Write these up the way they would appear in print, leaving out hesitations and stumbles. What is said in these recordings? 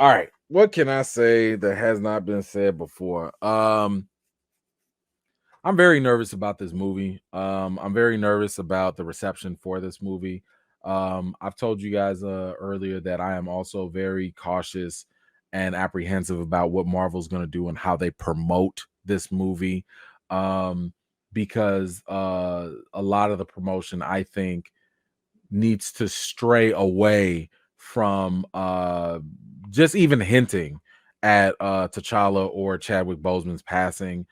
All right. What can I say that has not been said before? I'm very nervous about this movie. I'm very nervous about the reception for this movie. I've told you guys earlier that I am also very cautious and apprehensive about what Marvel's going to do and how they promote this movie. Um, because a lot of the promotion, I think, needs to stray away from just even hinting at T'Challa or Chadwick Boseman's passing.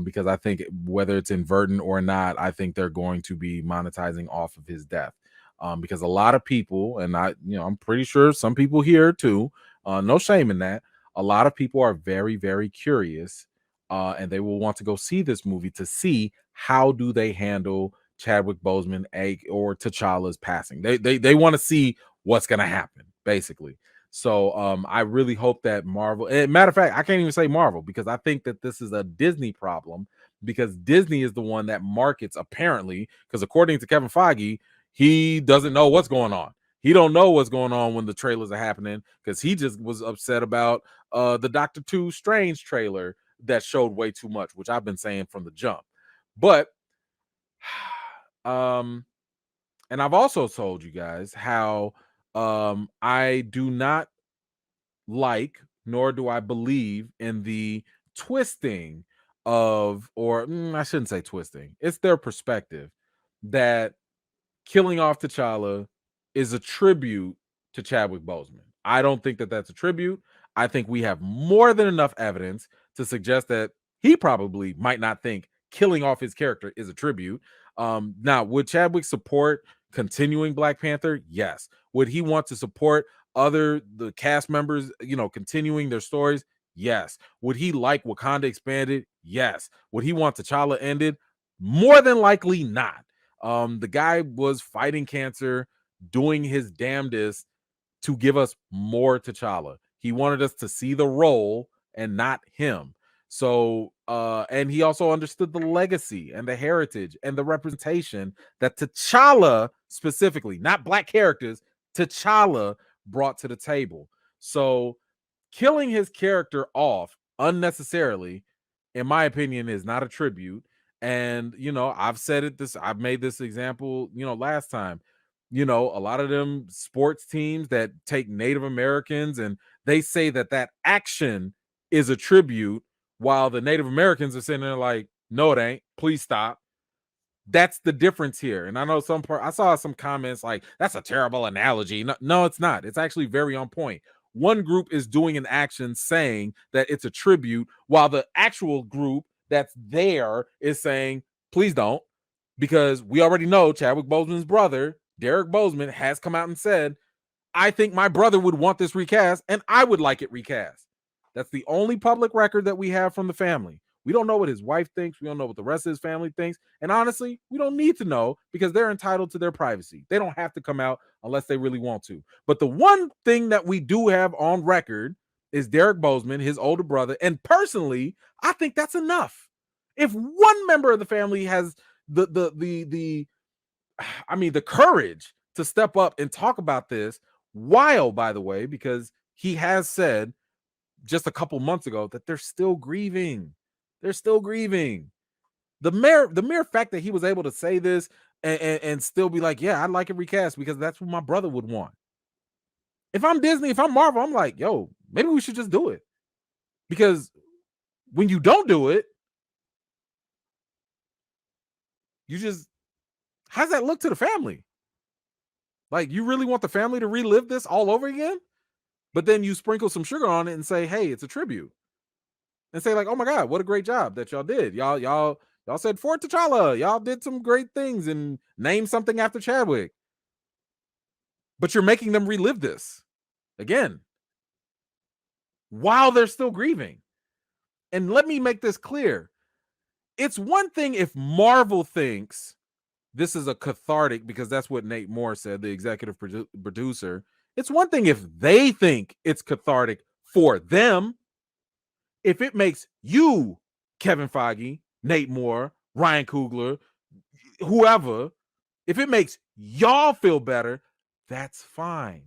Because I think whether it's inadvertent or not, I think they're going to be monetizing off of his death. Because a lot of people, and I'm pretty sure some people here too, no shame in that. A lot of people are very, very curious, and they will want to go see this movie to see how do they handle Chadwick Boseman or T'Challa's passing. They want to see what's gonna happen, basically. So I really hope that Marvel, matter of fact, I can't even say Marvel because I think that this is a Disney problem because Disney is the one that markets, apparently, because according to Kevin Feige, he doesn't know what's going on. He don't know what's going on when the trailers are happening because he just was upset about the Doctor Two Strange trailer that showed way too much, which I've been saying from the jump. But um and I've also told you guys how I do not like nor do I believe in the twisting of, or I shouldn't say twisting, it's their perspective that killing off T'Challa is a tribute to Chadwick Boseman. I don't think that that's a tribute. I think we have more than enough evidence to suggest that he probably might not think killing off his character is a tribute. Now, would Chadwick support continuing Black Panther? Yes. Would he want to support the cast members, continuing their stories? Yes. Would he like Wakanda expanded? Yes. Would he want T'Challa ended? More than likely not. The guy was fighting cancer, doing his damnedest to give us more T'Challa. He wanted us to see the role and not him. So, and he also understood the legacy and the heritage and the representation that T'Challa specifically, not Black characters, T'Challa brought to the table. So, killing his character off unnecessarily, in my opinion, is not a tribute. And I've made this example, last time. A lot of them sports teams that take Native Americans and they say that action is a tribute, while the Native Americans are sitting there like, no, it ain't. Please stop. That's the difference here. And I know I saw some comments like, that's a terrible analogy. No, it's not. It's actually very on point. One group is doing an action saying that it's a tribute, while the actual group that's there is saying, please don't, because we already know Chadwick Boseman's brother, Derek Boseman, has come out and said, I think my brother would want this recast and I would like it recast. That's the only public record that we have from the family. We don't know what his wife thinks. We don't know what the rest of his family thinks. And honestly, we don't need to know because they're entitled to their privacy. They don't have to come out unless they really want to. But the one thing that we do have on record is Derek Boseman, his older brother. And personally, I think that's enough. If one member of the family has the courage to step up and talk about this, while, by the way, because he has said just a couple months ago that they're still grieving. They're still grieving. The mere fact that he was able to say this and still be like, yeah, I'd like it recast because that's what my brother would want. If I'm Disney, if I'm Marvel, I'm like, yo, maybe we should just do it. Because when you don't do it, how's that look to the family? Like, you really want the family to relive this all over again? But then you sprinkle some sugar on it and say, hey, it's a tribute. And say, like, oh my God, what a great job that y'all did. Y'all said for T'Challa. Y'all did some great things and name something after Chadwick. But you're making them relive this again while they're still grieving. And let me make this clear. It's one thing if Marvel thinks this is a cathartic, because that's what Nate Moore said, the executive producer. It's one thing if they think it's cathartic for them. If it makes you, Kevin Feige, Nate Moore, Ryan Coogler, whoever, if it makes y'all feel better, that's fine.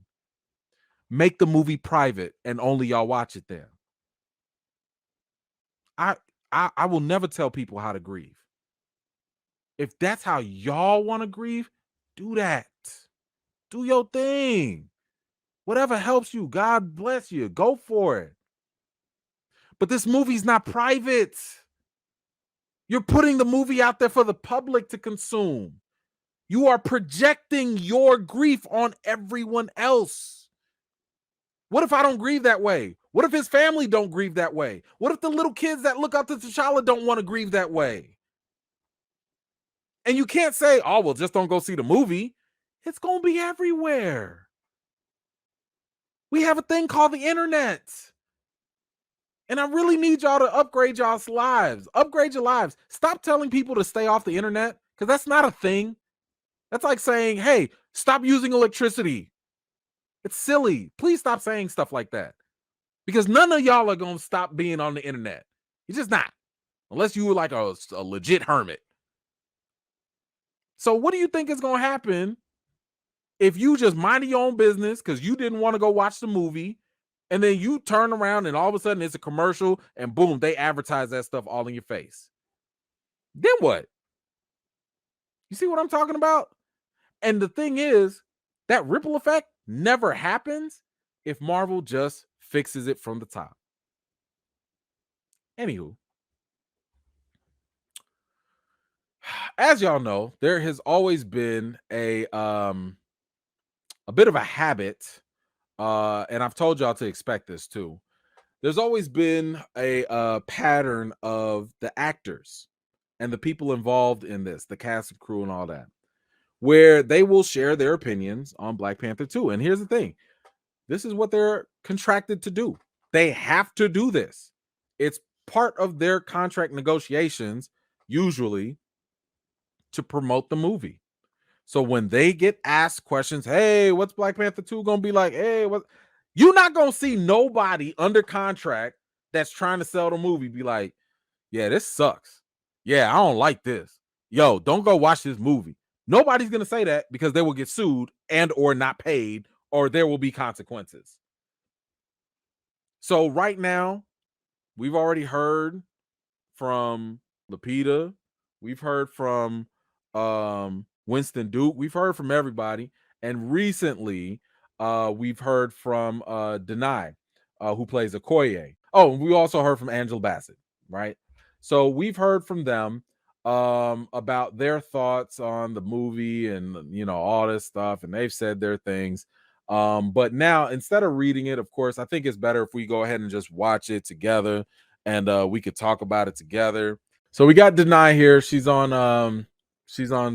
Make the movie private and only y'all watch it there. I I will never tell people how to grieve. If that's how y'all want to grieve, do that. Do your thing. Whatever helps you, God bless you. Go for it. But this movie's not private. You're putting the movie out there for the public to consume. You are projecting your grief on everyone else. What if I don't grieve that way? What if his family don't grieve that way? What if the little kids that look up to T'Challa don't want to grieve that way? And you can't say, oh, well, just don't go see the movie. It's going to be everywhere. We have a thing called the internet. And I really need y'all to upgrade y'all's lives. Upgrade your lives. Stop telling people to stay off the internet because that's not a thing. That's like saying, hey, stop using electricity. It's silly. Please stop saying stuff like that because none of y'all are going to stop being on the internet. You're just not, unless you were like a legit hermit. So what do you think is going to happen if you just mind your own business because you didn't want to go watch the movie, and then you turn around and all of a sudden it's a commercial and boom, they advertise that stuff all in your face? Then what? You see what I'm talking about? And the thing is, that ripple effect never happens if Marvel just fixes it from the top. Anywho, as y'all know, there has always been a bit of a habit, and I've told y'all to expect this too. There's always been a pattern of the actors and the people involved in this, the cast and crew and all that, where they will share their opinions on Black Panther 2. And here's the thing. This is what they're contracted to do. They have to do this. It's part of their contract negotiations, usually, to promote the movie. So when they get asked questions, hey, what's Black Panther 2 gonna be like? Hey, what? You're not gonna see nobody under contract that's trying to sell the movie be like, yeah, this sucks. Yeah, I don't like this. Yo, don't go watch this movie. Nobody's gonna say that because they will get sued and or not paid, or there will be consequences. So right now, we've already heard from Lupita. We've heard from Winston Duke. We've heard from everybody. And recently, we've heard from Denai, who plays Okoye. Oh, and we also heard from Angela Bassett, right? So we've heard from them about their thoughts on the movie and all this stuff, and they've said their things. But now, instead of reading it, of course, I think it's better if we go ahead and just watch it together, and we could talk about it together. So we got Denai here. She's on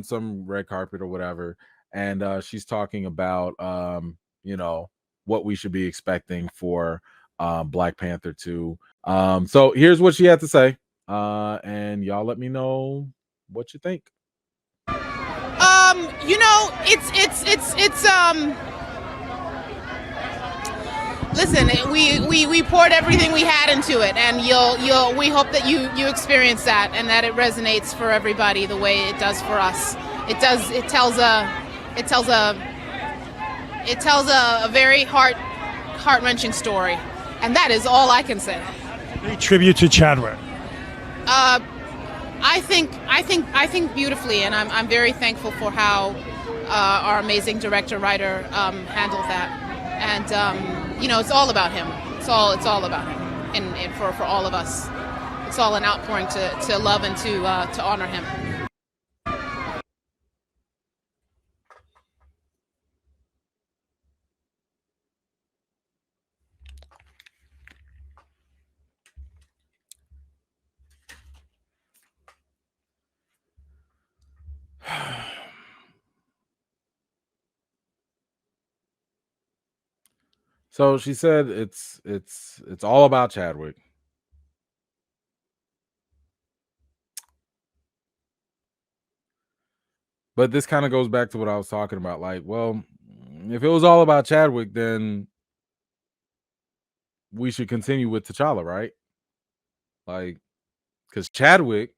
some red carpet or whatever, and she's talking about what we should be expecting for Black Panther 2. So here's what she had to say, and y'all let me know what you think. It's listen, we poured everything we had into it, and we hope that you experience that and that it resonates for everybody the way it does for us. It tells a very heart-wrenching story, and that is all I can say. A tribute to Chadwick. I think beautifully, and I'm very thankful for how our amazing director-writer handled that. And it's all about him. It's all about him, and for all of us, it's all an outpouring to love and to honor him. So she said it's all about Chadwick. But this kind of goes back to what I was talking about. Like, well, if it was all about Chadwick, then we should continue with T'Challa, right? Like, because Chadwick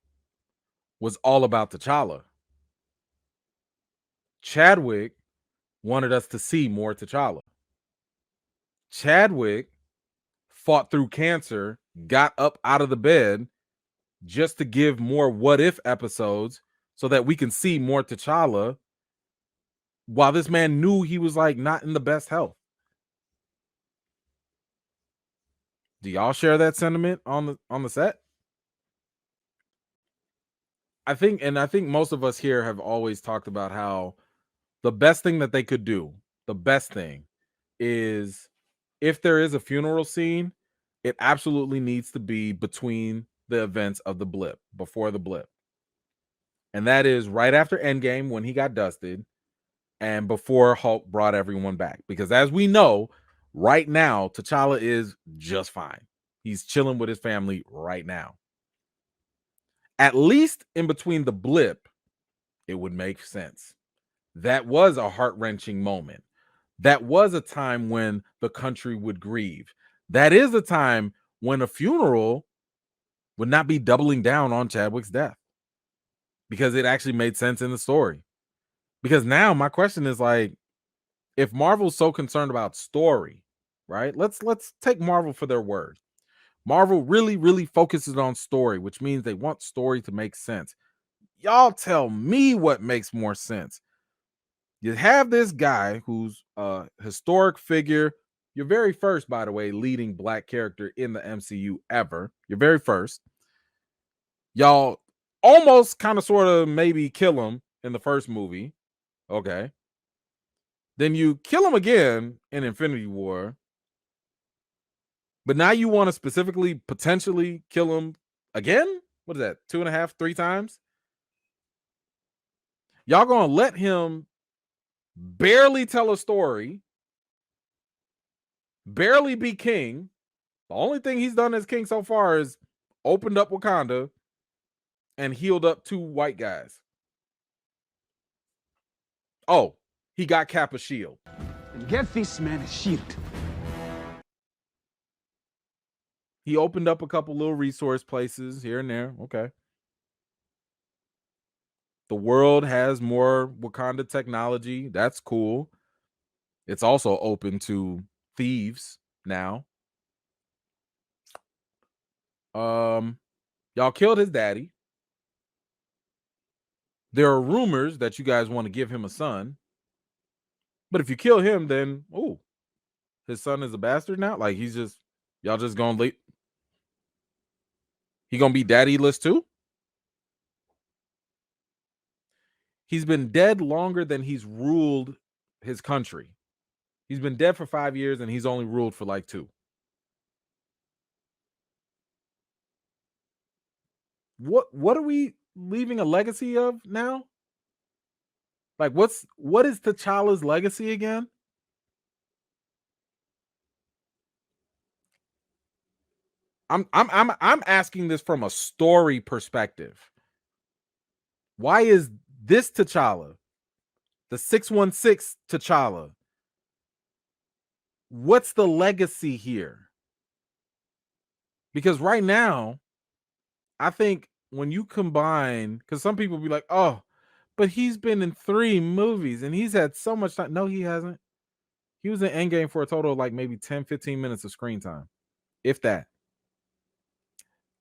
was all about T'Challa. Chadwick wanted us to see more T'Challa. Chadwick fought through cancer, got up out of the bed just to give more what if episodes so that we can see more T'Challa while this man knew he was like not in the best health. Do y'all share that sentiment on the set? I think most of us here have always talked about how the best thing that they could do, the best thing is if there is a funeral scene, it absolutely needs to be between the events of the blip, before the blip. And that is right after Endgame when he got dusted and before Hulk brought everyone back. Because as we know, right now, T'Challa is just fine. He's chilling with his family right now. At least in between the blip, it would make sense. That was a heart-wrenching moment. That was a time when the country would grieve. That is a time when a funeral would not be doubling down on Chadwick's death because it actually made sense in the story. Because now my question is like, if Marvel's so concerned about story, right? Let's take Marvel for their word. Marvel really, really focuses on story, which means they want story to make sense. Y'all tell me what makes more sense. You have this guy who's a historic figure. Your very first, by the way, leading black character in the MCU ever. Your very first. Y'all almost kind of sort of maybe kill him in the first movie. Okay. Then you kill him again in Infinity War. But now you want to specifically potentially kill him again? What is that? 2.5, 3 times? Y'all gonna let him barely tell a story, barely be king. The only thing he's done as king so far is opened up Wakanda and healed up 2 white guys. Oh, he got Cap a shield. And get this man a shield. He opened up a couple little resource places here and there. Okay. The world has more Wakanda technology. That's cool. It's also open to thieves now. Y'all killed his daddy. There are rumors that you guys want to give him a son. But if you kill him, then his son is a bastard now? Like y'all just gonna leave. He gonna be daddyless too? He's been dead longer than he's ruled his country. He's been dead for 5 years and he's only ruled for like 2. What are we leaving a legacy of now? Like what is T'Challa's legacy again? I'm asking this from a story perspective. Why is this T'Challa, the 616 T'Challa? What's the legacy here? Because right now, I think when you combine, because some people be like, oh, but he's been in 3 movies and he's had so much time. No, he hasn't. He was in Endgame for a total of like maybe 10, 15 minutes of screen time, if that.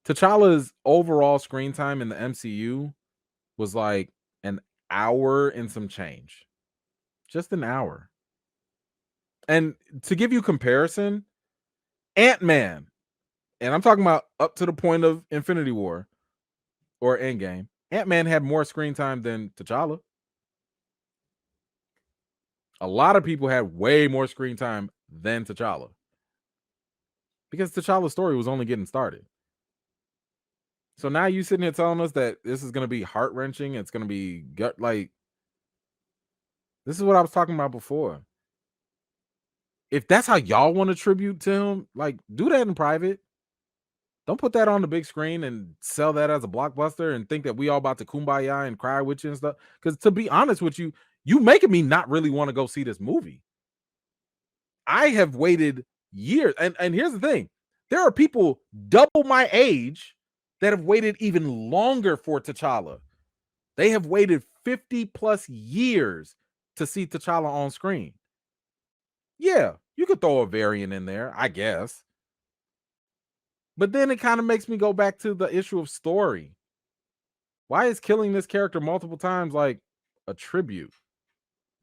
T'Challa's overall screen time in the MCU was like an hour and some change. Just an hour. And to give you comparison, Ant-Man, and I'm talking about up to the point of Infinity War or Endgame, Ant-Man had more screen time than T'Challa. A lot of people had way more screen time than T'Challa. Because T'Challa's story was only getting started. So now you sitting here telling us that this is going to be heart-wrenching. It's going to be gut, like, this is what I was talking about before. If that's how y'all want to tribute to him, like, do that in private. Don't put that on the big screen and sell that as a blockbuster and think that we all about to kumbaya and cry with you and stuff. Because to be honest with you, you making me not really want to go see this movie. I have waited years. And here's the thing. There are people double my age that have waited even longer for T'Challa. They have waited 50 plus years to see T'Challa on screen. Yeah, you could throw a variant in there, I guess. But then it kind of makes me go back to the issue of story. Why is killing this character multiple times like a tribute?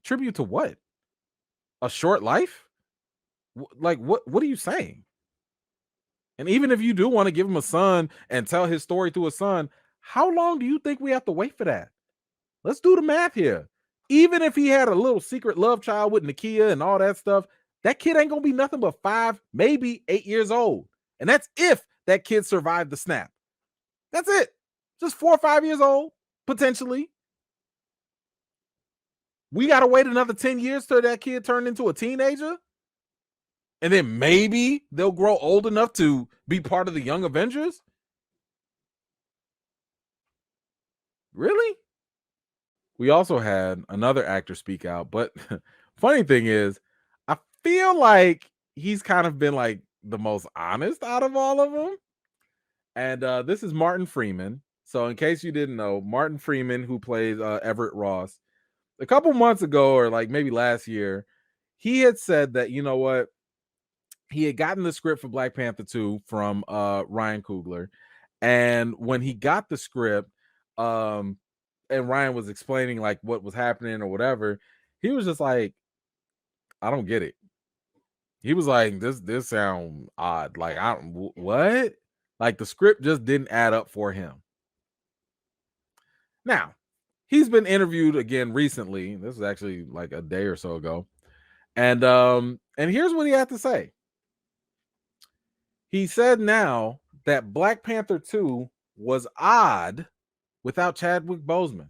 Tribute to what? A short life? Like what are you saying? And even if you do want to give him a son and tell his story through a son, how long do you think we have to wait for that? Let's do the math here. Even if he had a little secret love child with Nakia and all that stuff, that kid ain't gonna be nothing but 5, maybe 8 years old. And that's if that kid survived the snap. That's it. Just 4 or 5 years old, potentially. We gotta wait another 10 years till that kid turned into a teenager. And then maybe they'll grow old enough to be part of the Young Avengers. Really? We also had another actor speak out, but funny thing is, I feel like he's kind of been like the most honest out of all of them. And this is Martin Freeman. So, in case you didn't know, Martin Freeman, who plays Everett Ross, a couple months ago, or like maybe last year, he had said that, you know what, he had gotten the script for Black Panther 2 from Ryan Coogler. And when he got the script, and Ryan was explaining like what was happening or whatever, he was just like, I don't get it. He was like, this sound odd. Like, what? Like the script just didn't add up for him. Now, he's been interviewed again recently. This was actually like a day or so ago. And here's what he had to say. He said now that Black Panther 2 was odd without Chadwick Boseman,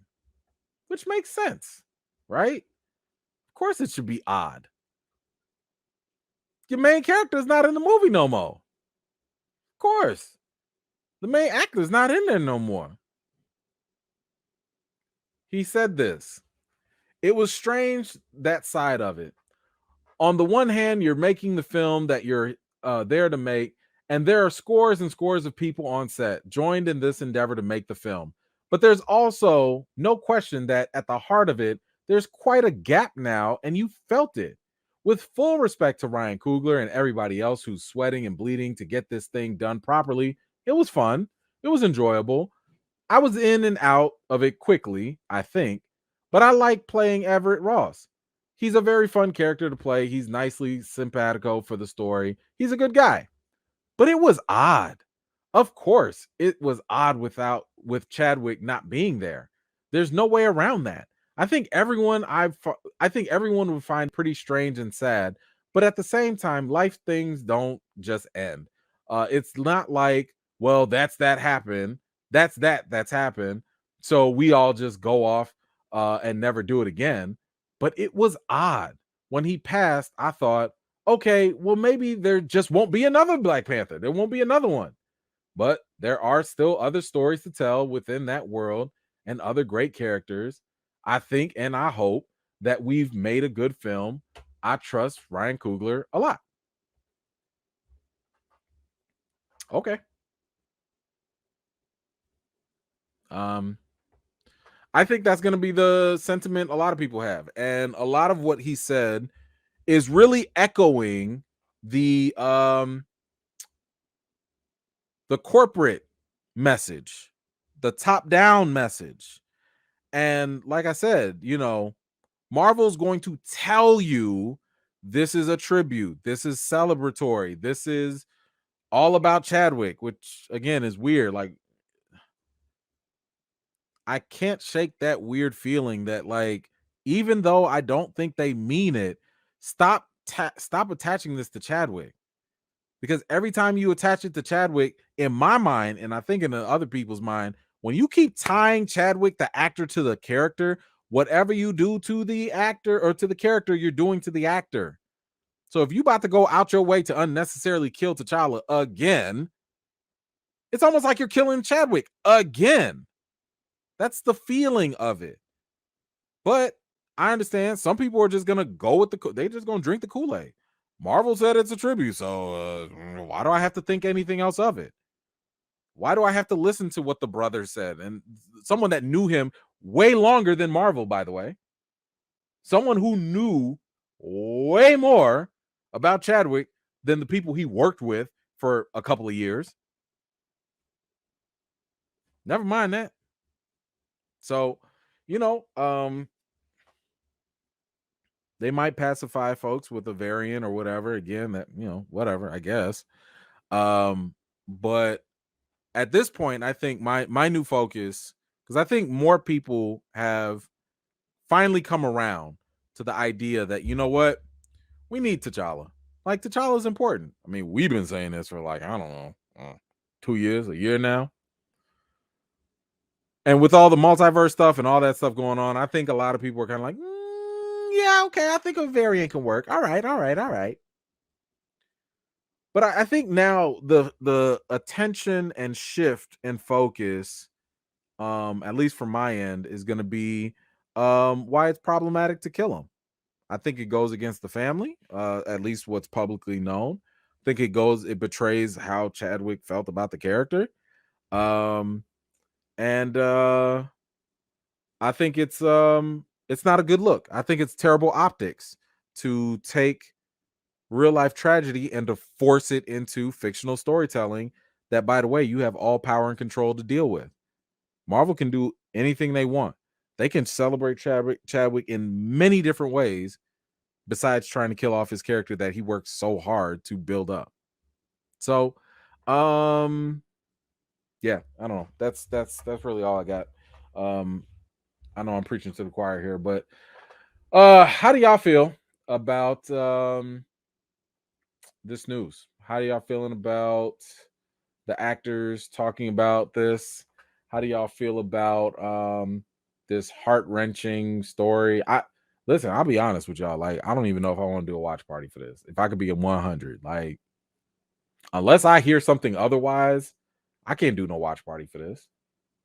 which makes sense, right? Of course it should be odd. Your main character is not in the movie no more. Of course. The main actor is not in there no more. He said this. It was strange, that side of it. On the one hand, you're making the film that you're there to make, and there are scores and scores of people on set joined in this endeavor to make the film. But there's also no question that at the heart of it, there's quite a gap now, and you felt it. With full respect to Ryan Coogler and everybody else who's sweating and bleeding to get this thing done properly, it was fun. It was enjoyable. I was in and out of it quickly, I think, but I like playing Everett Ross. He's a very fun character to play. He's nicely simpatico for the story. He's a good guy. But it was odd. Of course, it was odd with Chadwick not being there. There's no way around that. I think everyone would find pretty strange and sad, but at the same time, life things don't just end. It's not like, well, that's happened. That's happened. So we all just go off and never do it again. But it was odd. When he passed, I thought, okay, well, maybe there just won't be another Black Panther. There won't be another one. But there are still other stories to tell within that world and other great characters. I think and I hope that we've made a good film. I trust Ryan Coogler a lot. Okay. I think that's going to be the sentiment a lot of people have. And a lot of what he said is really echoing the corporate message, the top-down message. And like I said, Marvel's going to tell you this is a tribute, this is celebratory, this is all about Chadwick, which again is weird. Like, I can't shake that weird feeling that, like, even though I don't think they mean it, stop attaching this to Chadwick. Because every time you attach it to Chadwick, in my mind, and I think in the other people's mind, when you keep tying Chadwick, the actor, to the character, whatever you do to the actor or to the character, you're doing to the actor. So if you about to go out your way to unnecessarily kill T'Challa again, it's almost like you're killing Chadwick again. That's the feeling of it. But I understand some people are just going to go with they're just going to drink the Kool-Aid. Marvel said it's a tribute, so why do I have to think anything else of it? Why do I have to listen to what the brother said? And someone that knew him way longer than Marvel, by the way. Someone who knew way more about Chadwick than the people he worked with for a couple of years. Never mind that. So, you know, they might pacify folks with a variant or whatever. Again, that, whatever, I guess. But at this point, I think my new focus, because I think more people have finally come around to the idea that, you know what, we need T'Challa. Like, T'Challa is important. I mean, we've been saying this for like, I don't know, 2 years, a year now. And with all the multiverse stuff and all that stuff going on, I think a lot of people are kind of like, yeah, okay, I think a variant can work. All right, all right, all right. But I think now the attention and shift and focus, at least from my end, is going to be why it's problematic to kill him. I think it goes against the family, at least what's publicly known. I think it betrays how Chadwick felt about the character. And I think it's not a good look. I think it's terrible optics to take real life tragedy and to force it into fictional storytelling that, by the way, you have all power and control to deal with. Marvel can do anything they want. They can celebrate Chadwick in many different ways besides trying to kill off his character that he worked so hard to build up. So, yeah, I don't know. That's really all I got. I know I'm preaching to the choir here, but how do y'all feel about this news? How do y'all feeling about the actors talking about this? How do y'all feel about this heart-wrenching story? Listen, I'll be honest with y'all. Like, I don't even know if I want to do a watch party for this. If I could be a 100, like, unless I hear something otherwise, I can't do no watch party for this.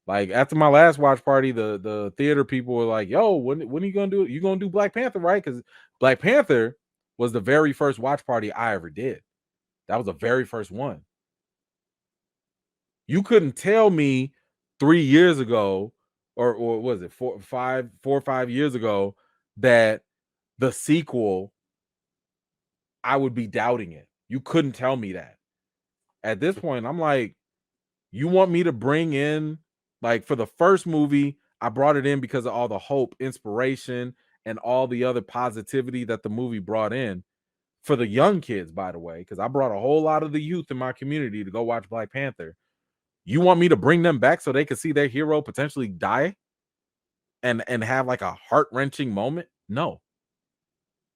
Like, after my last watch party, the theater people were like, "Yo, when are you gonna do it? You gonna do Black Panther, right?" Because Black Panther was the very first watch party I ever did. That was the very first one. You couldn't tell me 3 years ago, or was it 4 or 5 years ago, that the sequel, I would be doubting it. You couldn't tell me that. At this point, I'm like, you want me to bring in, like, for the first movie, I brought it in because of all the hope, inspiration, and all the other positivity that the movie brought in for the young kids, by the way, because I brought a whole lot of the youth in my community to go watch Black Panther. You want me to bring them back so they can see their hero potentially die and have like a heart-wrenching moment? No.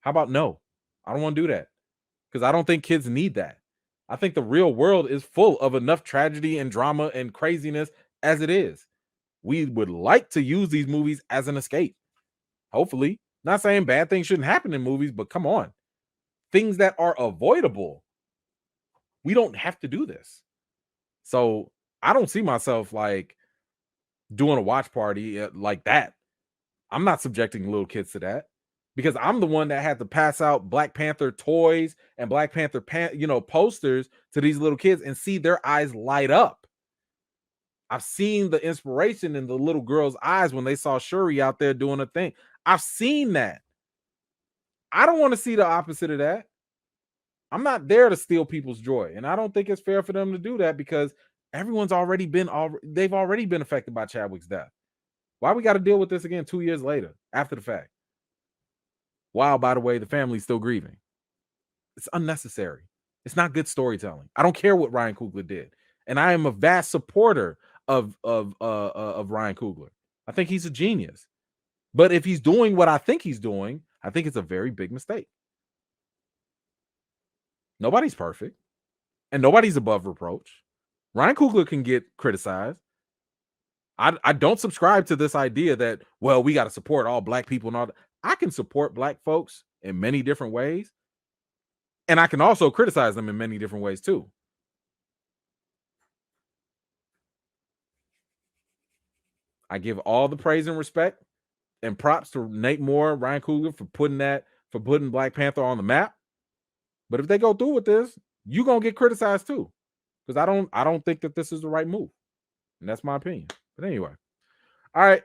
How about no? I don't want to do that because I don't think kids need that. I think the real world is full of enough tragedy and drama and craziness as it is. We would like to use these movies as an escape. Hopefully. Not saying bad things shouldn't happen in movies, but come on. Things that are avoidable. We don't have to do this. So I don't see myself like doing a watch party like that. I'm not subjecting little kids to that because I'm the one that had to pass out Black Panther toys and Black Panther posters to these little kids and see their eyes light up. I've seen the inspiration in the little girls' eyes when they saw Shuri out there doing a thing. I've seen that. I don't want to see the opposite of that. I'm not there to steal people's joy, and I don't think it's fair for them to do that because everyone's they've already been affected by Chadwick's death. Why we got to deal with this again 2 years later after the fact? While, by the way, the family's still grieving. It's unnecessary. It's not good storytelling. I don't care what Ryan Coogler did, and I am a vast supporter of Ryan Coogler. I think he's a genius. But if he's doing what I think he's doing, I think it's a very big mistake. Nobody's perfect, and nobody's above reproach. Ryan Coogler can get criticized. I don't subscribe to this idea that, well, we got to support all Black people and all that. I can support Black folks in many different ways, and I can also criticize them in many different ways too. I give all the praise and respect and props to Nate Moore, Ryan Coogler for putting Black Panther on the map. But if they go through with this, you're gonna get criticized too. Because I don't think that this is the right move. And that's my opinion. But anyway. All right.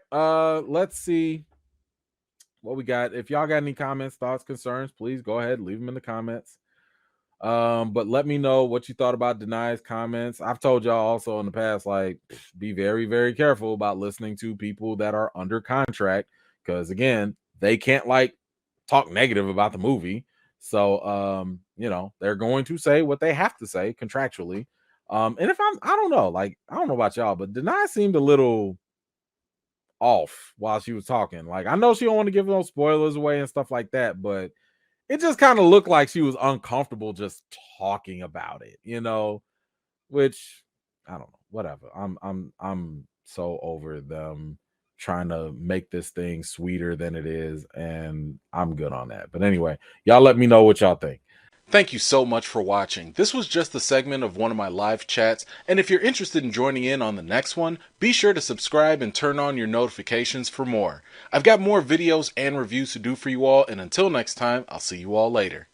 Let's see what we got. If y'all got any comments, thoughts, concerns, please go ahead, leave them in the comments. But let me know what you thought about Denai's comments. I've told y'all also in the past, like, be very, very careful about listening to people that are under contract, because again, they can't like talk negative about the movie. So they're going to say what they have to say contractually. And if I don't know, like, I don't know about y'all, but Denai seemed a little off while she was talking. Like, I know she don't want to give no spoilers away and stuff like that, but it just kind of looked like she was uncomfortable just talking about it, which I don't know, whatever. I'm so over them trying to make this thing sweeter than it is, and I'm good on that. But anyway, y'all let me know what y'all think. Thank you so much for watching. This was just a segment of one of my live chats, and if you're interested in joining in on the next one, be sure to subscribe and turn on your notifications for more. I've got more videos and reviews to do for you all, and until next time, I'll see you all later.